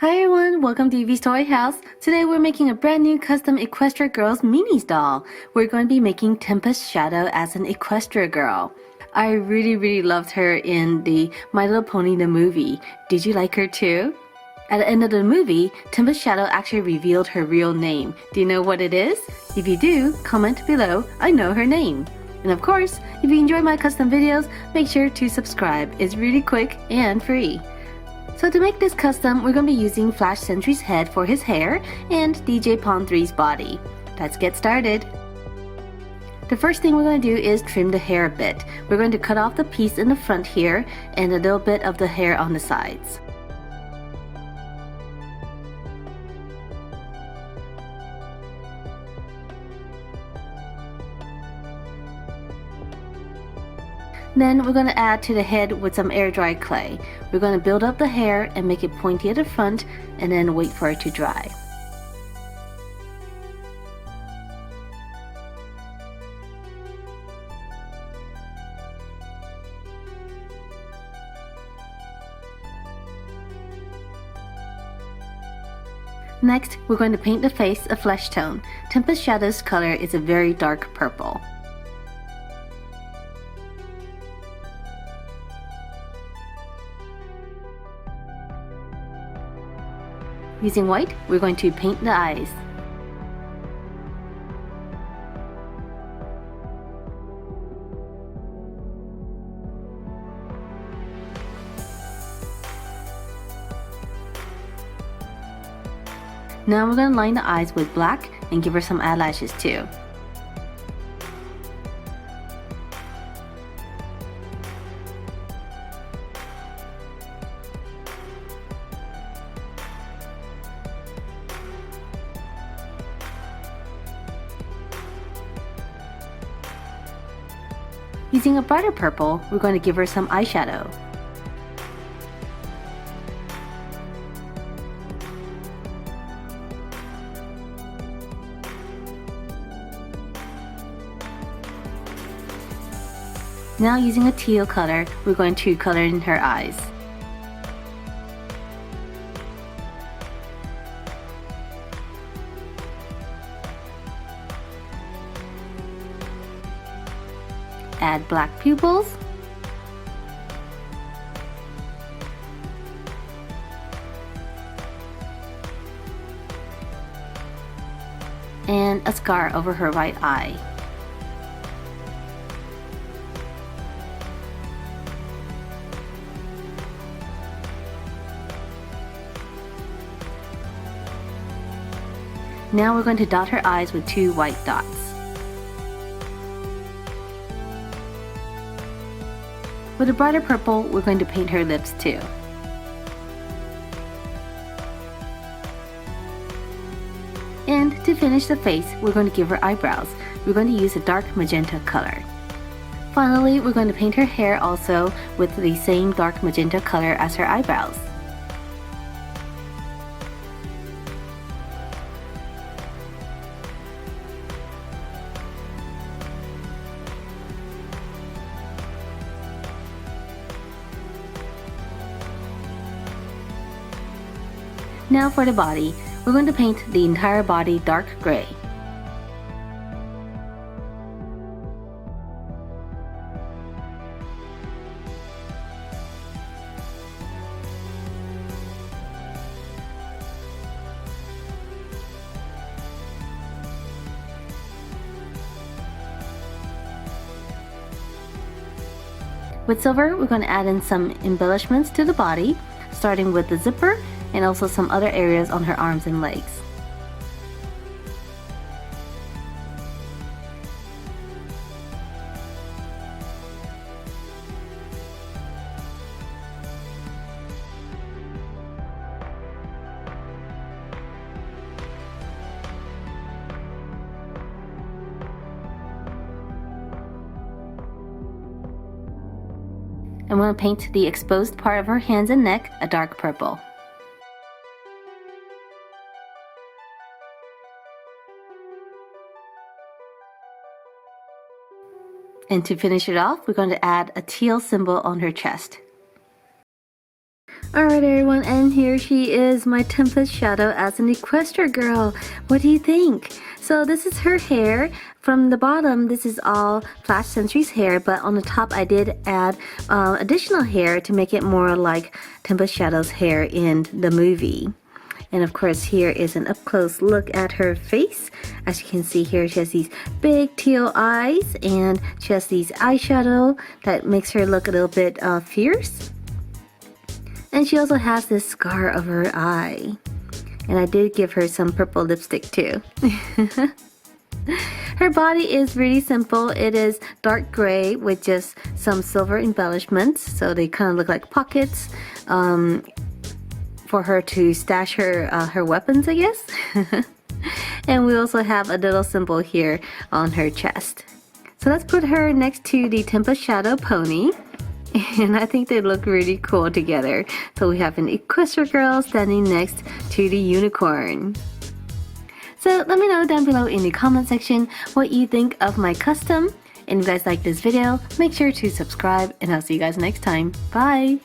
Hi everyone, welcome to Evie's Toy House. Today we're making a brand new custom Equestria Girls minis doll. We're going to be making Tempest Shadow as an Equestria girl. I really loved her in the My Little Pony the movie. Did you like her too? At the end of the movie, Tempest Shadow actually revealed her real name. Do you know what it is? If you do, comment below, I know her name. And of course, if you enjoy my custom videos, make sure to subscribe. It's really quick and free. So to make this custom, we're going to be using Flash Sentry's head for his hair and DJ Pon 3's body. Let's get started. The first thing we're going to do is trim the hair a bit. We're going to cut off the piece in the front here and a little bit of the hair on the sides. Then we're going to add to the head with some air dry clay. We're going to build up the hair and make it pointy at the front and then wait for it to dry. Next, we're going to paint the face a flesh tone. Tempest Shadow's color is a very dark purple. Using white, we're going to paint the eyes. Now we're going to line the eyes with black and give her some eyelashes too. Using a brighter purple, we're going to give her some eyeshadow. Now using a teal color, we're going to color in her eyes. Add black pupils. And a scar over her right eye. Now we're going to dot her eyes with 2 white dots. With a brighter purple, we're going to paint her lips too. And to finish the face, we're going to give her eyebrows. We're going to use a dark magenta color. Finally, we're going to paint her hair also with the same dark magenta color as her eyebrows. Now for the body, we're going to paint the entire body dark gray. With silver, we're going to add in some embellishments to the body, starting with the zipper and also some other areas on her arms and legs. I'm going to paint the exposed part of her hands and neck a dark purple. And to finish it off, we're going to add a teal symbol on her chest. Alright everyone, and here she is, my Tempest Shadow as an Equestria girl. What do you think? So this is her hair. From the bottom, this is all Flash Sentry's hair, but on the top I did add additional hair to make it more like Tempest Shadow's hair in the movie. And of course, here is an up-close look at her face. As you can see here, she has these big teal eyes, and she has these eyeshadow that makes her look a little bit fierce. And she also has this scar over her eye. And I did give her some purple lipstick too. Her body is really simple. It is dark gray with just some silver embellishments. So they kind of look like pockets for her to stash her weapons, I guess. And we also have a little symbol here on her chest. So let's put her next to the Tempest Shadow pony. And I think they look really cool together. So we have an Equestria girl standing next to the unicorn. So let me know down below in the comment section what you think of my custom. And if you guys like this video, make sure to subscribe, and I'll see you guys next time. Bye!